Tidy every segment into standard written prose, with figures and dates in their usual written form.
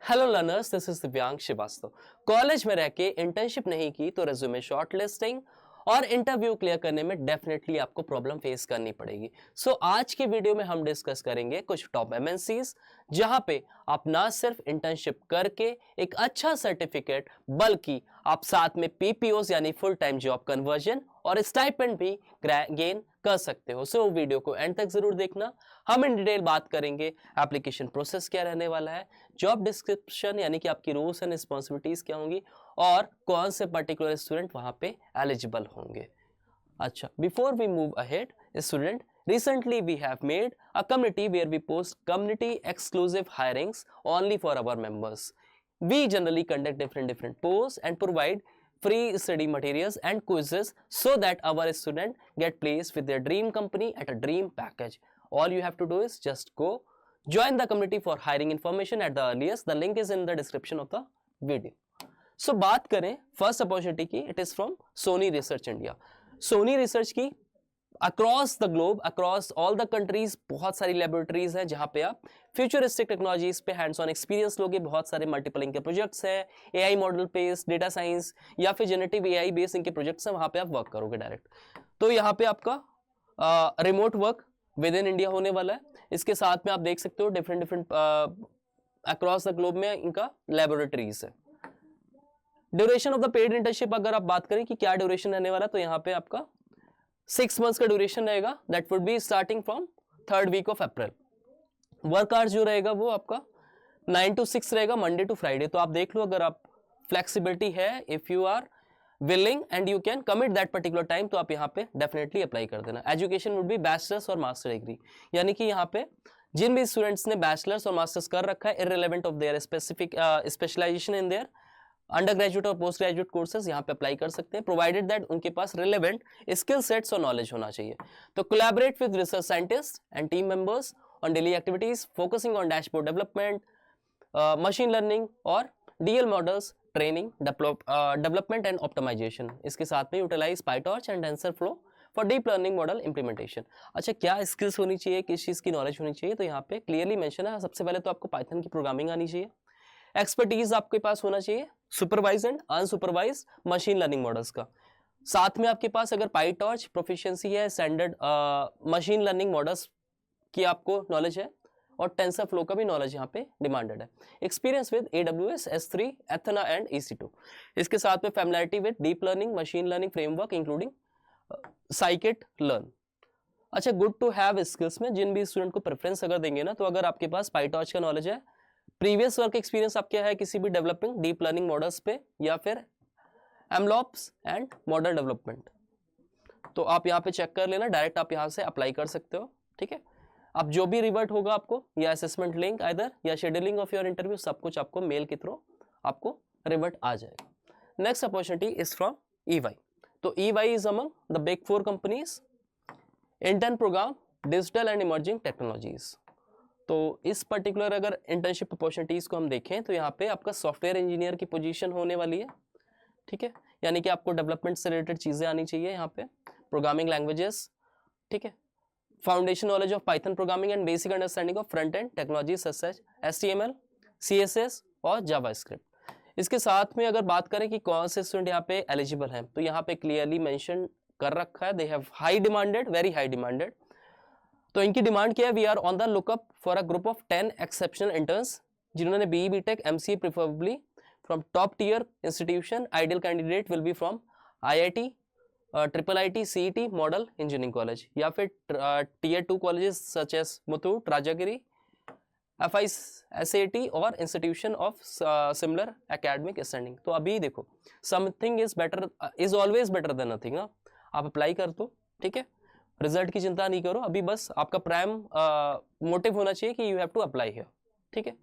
Hello learners, this is दिव्यांग Srivastava. College में रह के इंटर्नशिप नहीं की तो रेज्यूमे शॉर्टलिस्टिंग और इंटरव्यू क्लियर करने में डेफिनेटली आपको प्रॉब्लम फेस करनी पड़ेगी। आज की वीडियो में हम डिस्कस करेंगे कुछ टॉप एमएनसीज जहां पे आप ना सिर्फ इंटर्नशिप करके एक अच्छा सर्टिफिकेट बल्कि आप साथ में पीपीओस यानी फुल टाइम जॉब कन्वर्जन और स्टाइपेंड भी गेन कर सकते हो। वीडियो को एंड तक जरूर देखना। हम इन डिटेल बात करेंगे एप्लीकेशन प्रोसेस क्या रहने वाला है, जॉब डिस्क्रिप्शन यानी कि आपकी रोल्स एंड रिस्पॉन्सिबिलिटीज क्या होंगी और कौन से पर्टिकुलर स्टूडेंट वहां पे एलिजिबल होंगे। अच्छा, before we move ahead student, recently we have made a community where we post community exclusive hirings only for our members. We generally conduct different posts and provide free study materials and quizzes so that our student get placed with their dream company at a dream package. All you have to do is just go join the community for hiring information at the earliest. The link is in the description of the video. बात करें first opportunity की, it is from Sony research India. Sony research की across the globe, across all the countries बहुत सारी laboratories हैं जहां पे आप फ्यूचरिस्टिक टेक्नोलॉजीज पे हैंड्स ऑन एक्सपीरियंस लोगे। बहुत सारे मल्टीपल इनके प्रोजेक्ट्स हैं, AI model based, data science या फिर जेनेटिव एआई बेस्ड इनके प्रोजेक्ट्स हैं, वहां पे आप वर्क करोगे डायरेक्ट। तो यहाँ पे आपका remote work with in India होने वाला है। इसके साथ में आप देख सकते हो डिफरेंट अक्रॉस द ग्लोब में इनका लेबोरेटरीज है। Duration of the paid internship अगर आप बात करें कि क्या ड्यूरेशन रहने वाला, तो यहाँ पे आपका 6 मंथ्स का ड्यूरेशन रहेगा। That would be starting from 3rd week of April. Work hours जो रहेगा वो आपका 9 to 6 रहेगा, मंडे टू फ्राइडे। तो आप देख लो, अगर आप फ्लेक्सिबिलिटी है, if you are willing and you can commit that particular time, तो आप यहाँ पे डेफिनेटली अप्लाई कर देना। एजुकेशन वुड बी बैचलर्स और मास्टर डिग्री, यानी कि यहाँ पे जिन भी स्टूडेंट्स ने बैचलर्स और मास्टर्स कर रखा है, irrelevant of their specific specialisation in their undergraduate और पोस्ट ग्रेजुएट कोर्सेज यहाँ पे अप्लाई कर सकते हैं, प्रोवाइडेड दैट उनके पास रिलेवेंट स्किल सेट्स और नॉलेज होना चाहिए। तो collaborate with research scientist and team members on daily activities focusing on dashboard development, machine learning और DL models training, development and optimisation. इसके साथ में utilise PyTorch and TensorFlow for deep learning model implementation. अच्छा, क्या skills होनी चाहिए, किस चीज़ की नॉलेज होनी चाहिए, तो यहाँ पे क्लियरली मेंशन है। सबसे पहले तो आपको पाइथन की प्रोग्रामिंग आनी चाहिए, एक्सपर्टीज आपके पास होना चाहिए supervise and unsupervise machine learning models का। साथ में आपके पास अगर पाइटॉर्च प्रोफिशिएंसी है, स्टैंडर्ड मशीन लर्निंग मॉडल्स की आपको नॉलेज है और टेंसर फ्लो का भी नॉलेज यहाँ पे डिमांडेड है। Experience with AWS, S3, Athena and EC2। इसके साथ में familiarity with deep learning machine learning framework including scikit learn. अच्छा, गुड टू हैव स्किल्स में जिन भी स्टूडेंट को प्रेफरेंस अगर देंगे ना, तो अगर आपके पास पाइटॉर्च का नॉलेज है, प्रीवियस वर्क एक्सपीरियंस आप क्या है किसी भी डेवलपिंग डीप लर्निंग मॉडल्स पे या फिर एमलॉप्स एंड मॉडल डेवलपमेंट, तो आप यहाँ पे चेक कर लेना। डायरेक्ट आप यहाँ से अप्लाई कर सकते हो, ठीक है। अब जो भी रिवर्ट होगा आपको, या असेसमेंट लिंक आइदर या शेड्यूलिंग ऑफ योर इंटरव्यू, सब कुछ आपको मेल के थ्रू आपको रिवर्ट आ जाएगा। Next opportunity is from EY। तो EY is among the big 4 companies intern program digital and emerging technologies. तो इस पर्टिकुलर अगर इंटर्नशिप अपॉर्चुनिटीज को हम देखें तो यहाँ पे आपका सॉफ्टवेयर इंजीनियर की पोजीशन होने वाली है, ठीक है। यानी कि आपको डेवलपमेंट से रिलेटेड चीज़ें आनी चाहिए यहाँ पे, प्रोग्रामिंग लैंग्वेजेस, ठीक है, foundation knowledge of Python programming and basic understanding of front end technology such as HTML, CSS और जावास्क्रिप्ट। इसके साथ में अगर बात करें कि कौन से स्टूडेंट यहाँ पे एलिजिबल हैं, तो यहाँ पे क्लियरली मेंशन कर रखा है, they have high demanded, very high demanded. तो इनकी डिमांड क्या है, we are on the lookup for a group of 10 exceptional interns जिन्होंने BE BTech MCA preferably from top tier institution. Ideal candidate will be from IIT, IIIT, CET model engineering college या फिर Tier 2 colleges such as Muthoot, Rajagiri, FISAT और institution of similar academic standing. तो अभी देखो, something is better is always better than nothing ना। आप apply कर दो, ठीक है, रिजल्ट की चिंता नहीं करो अभी, बस आपका प्राइम मोटिव होना चाहिए कि you have to apply here, ठीक है।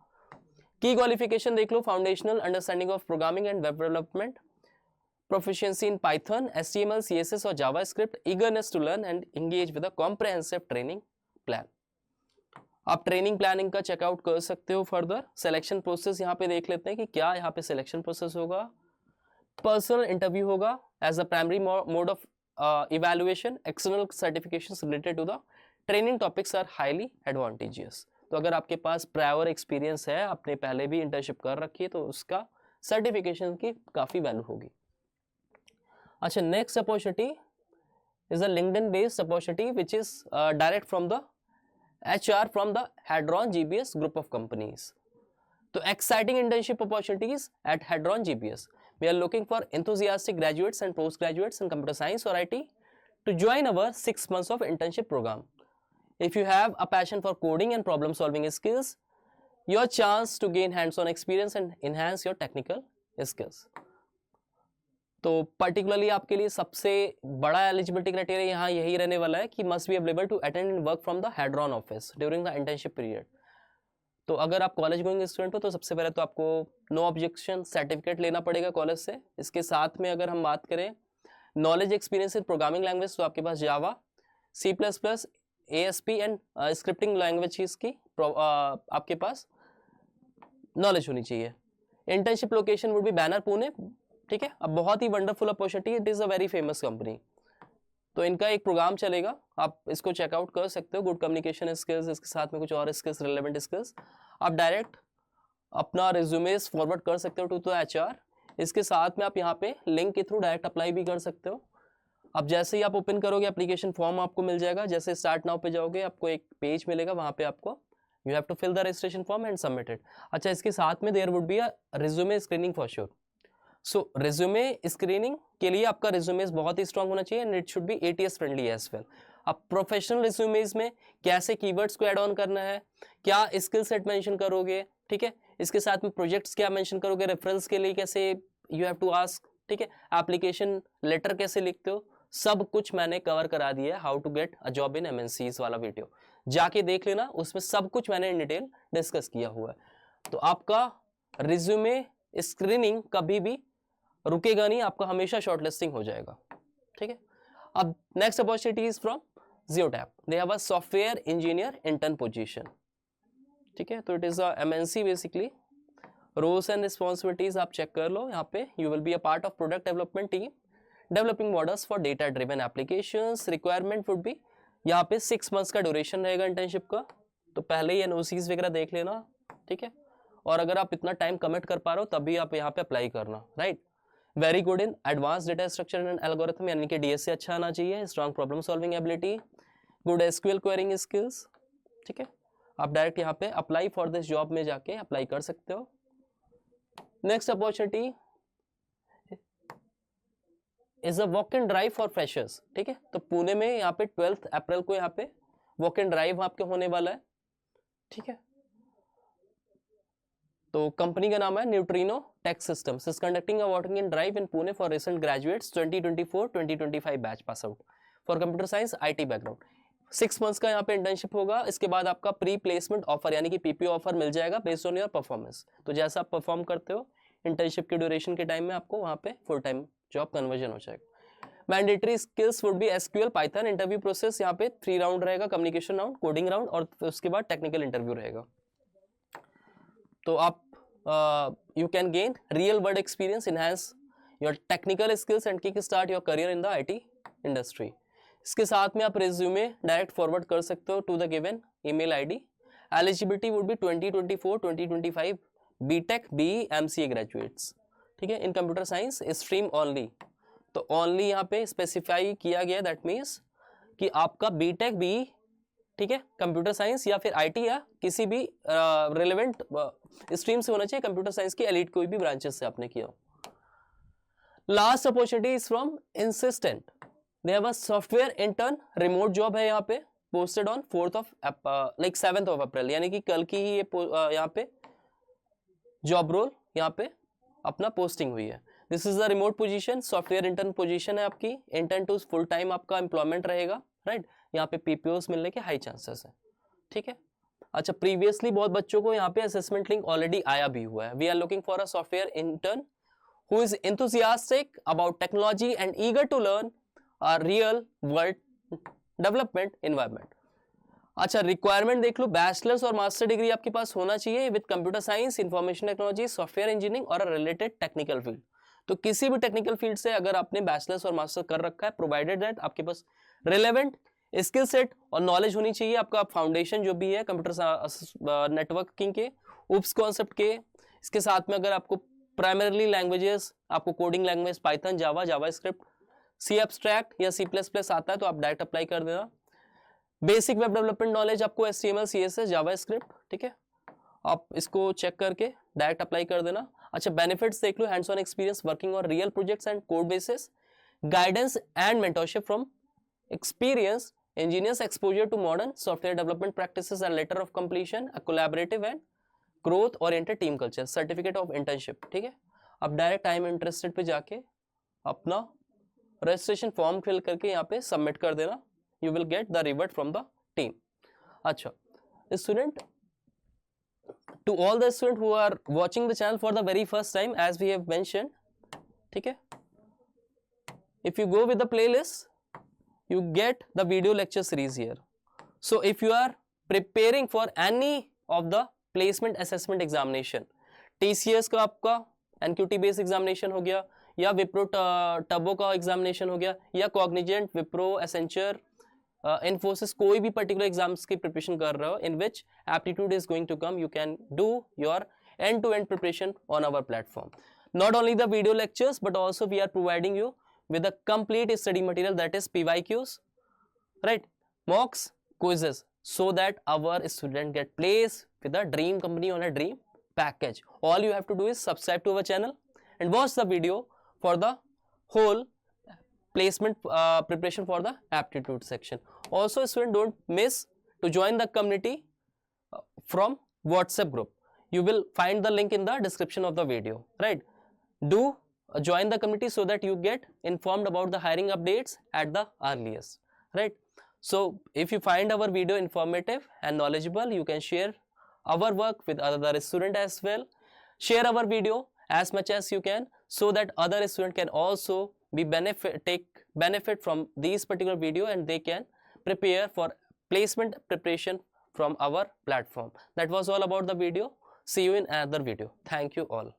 की क्वालिफिकेशन देख लो, foundational understanding of programming and web development, proficiency in Python, HTML, CSS और JavaScript, eagerness to learn and engage with a comprehensive training plan. आप ट्रेनिंग प्लानिंग का checkout कर सकते हो। फर्दर सिलेक्शन प्रोसेस यहाँ पे देख लेते हैं कि क्या यहाँ पे सिलेक्शन प्रोसेस होगा। पर्सनल इंटरव्यू होगा as a primary mode of evaluation. External certifications related to the training topics are highly advantageous. तो अगर आपके पास प्रायर एक्सपीरियंस है, आपने पहले भी इंटर्नशिप कर रखी है, तो उसका सर्टिफिकेशन की काफ़ी वैल्यू होगी। अच्छा, next opportunity is a LinkedIn based opportunity which is direct from the HR from the Hadron GBS group of companies. So exciting internship opportunities at Hadron GBS. We are looking for enthusiastic graduates and postgraduates in computer science or IT to join our 6 months of internship program. If you have a passion for coding and problem solving skills, your chance to gain hands-on experience and enhance your technical skills. तो particularly आपके लिए सबसे बड़ा eligibility criteria यहाँ यही रहने वाला है कि must be available to attend and work from the Hadron office during the internship period. तो अगर आप कॉलेज गोइंग स्टूडेंट हो तो सबसे पहले तो आपको नो ऑब्जेक्शन सर्टिफिकेट लेना पड़ेगा कॉलेज से। इसके साथ में अगर हम बात करें knowledge experience in programming language, तो आपके पास Java, C++, ASP and scripting language की आपके पास नॉलेज होनी चाहिए। Internship location would be Baner, Pune. ठीक है, अब बहुत ही wonderful opportunity, it is a very famous company. तो इनका एक प्रोग्राम चलेगा, आप इसको चेकआउट कर सकते हो, गुड कम्युनिकेशन स्किल्स, इसके साथ में कुछ और स्किल्स, रिलेवेंट स्किल्स। आप डायरेक्ट अपना रिज्यूमेस फॉरवर्ड कर सकते हो टू द HR। इसके साथ में आप यहाँ पे लिंक के थ्रू डायरेक्ट अप्लाई भी कर सकते हो। अब जैसे ही आप ओपन करोगे एप्लीकेशन फॉर्म आपको मिल जाएगा। जैसे स्टार्ट नाउ पे जाओगे आपको एक पेज मिलेगा, वहाँ पे आपको you have to fill the registration form and submit it. अच्छा, इसके साथ में there would be a resume screening for sure. So resume screening के लिए आपका रिज्यूमे बहुत ही स्ट्रांग होना चाहिए and it should be ATS friendly as well. अब प्रोफेशनल रिज्यूमेज में कैसे कीवर्ड्स को ऐड ऑन करना है, क्या स्किल सेट मेंशन करोगे, ठीक है, इसके साथ में प्रोजेक्ट्स क्या मेंशन करोगे, रेफरेंस के लिए कैसे यू हैव टू आस्क, ठीक है, एप्लीकेशन लेटर कैसे लिखते हो, सब कुछ मैंने कवर करा दिया है। How to get a job in MNCs वाला वीडियो जाके देख लेना, उसमें सब कुछ मैंने इन डिटेल डिस्कस किया हुआ है। तो आपका रिज्यूमे स्क्रीनिंग कभी भी रुकेगा नहीं, आपका हमेशा शॉर्टलिस्टिंग हो जाएगा। ठीक है, अब next opportunity is from Geotab. They have a software engineer intern position. ठीक है, तो it is a MNC basically. Roles and responsibilities आप चेक कर लो यहाँ पे। You will be a part of product development team developing models for data driven applications. Requirement would be, यहाँ पे 6 मंथ्स का ड्यूरेशन रहेगा इंटर्नशिप का, तो पहले ही NOCs वगैरह देख लेना। ठीक है, और अगर आप इतना टाइम कमिट कर पा रहे हो तभी आप यहाँ पे अप्लाई करना, right. Very good in advance data structure and algorithm, यानी कि DS से अच्छा आना चाहिए। Strong problem solving ability, good SQL quarrying skills. ठीक है, आप डायरेक्ट यहाँ पे अप्लाई फॉर दिस जॉब में जाके अप्लाई कर सकते हो। Next opportunity is a walk in drive for freshers. ठीक है, तो पुणे में यहाँ पे 12 अप्रैल को यहाँ पे वॉक इन ड्राइव आपके होने वाला है। ठीक है, तो कंपनी का नाम है Neutrino Tech Systems, is conducting a walking in drive in Pune for recent graduates 2024-2025 batch pass out for computer science IT background. 6 months का यहाँ पे इंटर्नशिप होगा। इसके बाद आपका प्री प्लेसमेंट ऑफर यानी कि PPO ऑफर मिल जाएगा बेस्ड ऑन योर परफॉर्मेंस। तो जैसा आप परफॉर्म करते हो इंटर्नशिप के ड्यूरेशन के टाइम में आपको वहाँ पे फुल टाइम जॉब कन्वर्जन हो जाएगा। Mandatory skills would be SQL Python. Interview process यहाँ पे 3 राउंड रहेगा, कम्युनिकेशन राउंड, कोडिंग राउंड और उसके बाद टेक्निकल इंटरव्यू रहेगा। तो आप you can gain real world experience, enhance your technical skills and kick start your career in the IT industry. इसके साथ में आप रिज्यूमे डायरेक्ट फॉरवर्ड कर सकते हो to the given email ID। Eligibility would be 2024-2025 BTech BE MCA graduates. ठीक है, in computer science stream only. तो ओनली यहाँ पे स्पेसिफाई किया गया, दैट मीन्स कि आपका BTech BE, ठीक है, कंप्यूटर साइंस या फिर IT या किसी भी रिलेवेंट स्ट्रीम से होना चाहिए, कंप्यूटर साइंस की एलिट कोई भी ब्रांचेस से आपने किया। Last opportunity is from insistent. They have a software intern remote job है यहाँ पे, posted on 7th of April, यानी कि कल की ही ये यहाँ पे जॉब रोल यहाँ पे अपना पोस्टिंग हुई है। This is the remote position, software intern position है आपकी। इंटर्न टू फुल टाइम आपका एम्प्लॉयमेंट रहेगा, राइट। यहाँ पे PPOs मिलने के हाई चांसेस है। ठीक है, अच्छा, प्रीवियसली बहुत बच्चों को यहाँ पे असेसमेंट लिंक ऑलरेडी आया भी हुआ है। We are looking for a software intern who is enthusiastic about technology and eager to learn a real world development environment। अच्छा, रिक्वायरमेंट देख लो, बैचलर्स और मास्टर डिग्री आपके पास होना चाहिए with computer science, information technology, software engineering और related technical field. तो किसी भी टेक्निकल फील्ड से अगर आपने बैचलर्स और मास्टर कर रखा है, प्रोवाइडेड दैट आपके पास रिलेवेंट स्किल सेट और नॉलेज होनी चाहिए आपका, फाउंडेशन जो भी है कंप्यूटर नेटवर्किंग के, उप्स कॉन्सेप्ट के। इसके साथ में अगर आपको प्राइमरीली लैंग्वेजेस, आपको कोडिंग लैंग्वेज पाइथन, जावा, जावास्क्रिप्ट, सी एब्स्ट्रैक्ट या सी प्लस प्लस आता है तो आप डायरेक्ट अप्लाई कर देना। बेसिक वेब डेवलपमेंट नॉलेज आपको HTML, CSS, जावास्क्रिप्ट, ठीक है, आप इसको चेक करके डायरेक्ट अप्लाई कर देना। अच्छा, बेनिफिट्स देख लो, hands on experience working on real projects and code bases, guidance and mentorship from experience engineers, exposure to modern software development practices and letter of completion, a collaborative and growth oriented team culture, certificate of internship। ठीक है, अब direct time interested पे जाके अपना registration form fill करके यहाँ पे submit कर देना, you will get the revert from the team. अच्छा student, to all the students who are watching the channel for the very first time, as we have mentioned, ठीक है, if you go with the playlist you get the video lecture series here. So if you are preparing for any of the placement assessment examination, TCS का आपका NQT based examination हो गया, या Wipro turbo का examination हो गया, या Cognizant, Wipro, Accenture, Infosys, कोई भी पर्टिकुलर एग्जाम्स की प्रिपरेशन कर रहे हो in which aptitude is going to come, you can do your end to end preparation on our platform. Not only the video lectures but also we are providing you with a complete study material, that is PYQs, right, mocks, quizzes, so that our student get placed with a dream company on a dream package. All you have to do is subscribe to our channel and watch the video for the whole placement preparation for the aptitude section. Also student, don't miss to join the community from WhatsApp group. You will find the link in the description of the video, right? Do join the community so that you get informed about the hiring updates at the earliest, right? So if you find our video informative and knowledgeable, you can share our work with other student as well. Share our video as much as you can so that other student can also be take benefit from these particular video and they can prepare for placement preparation from our platform. That was all about the video. See you in another video. Thank you all.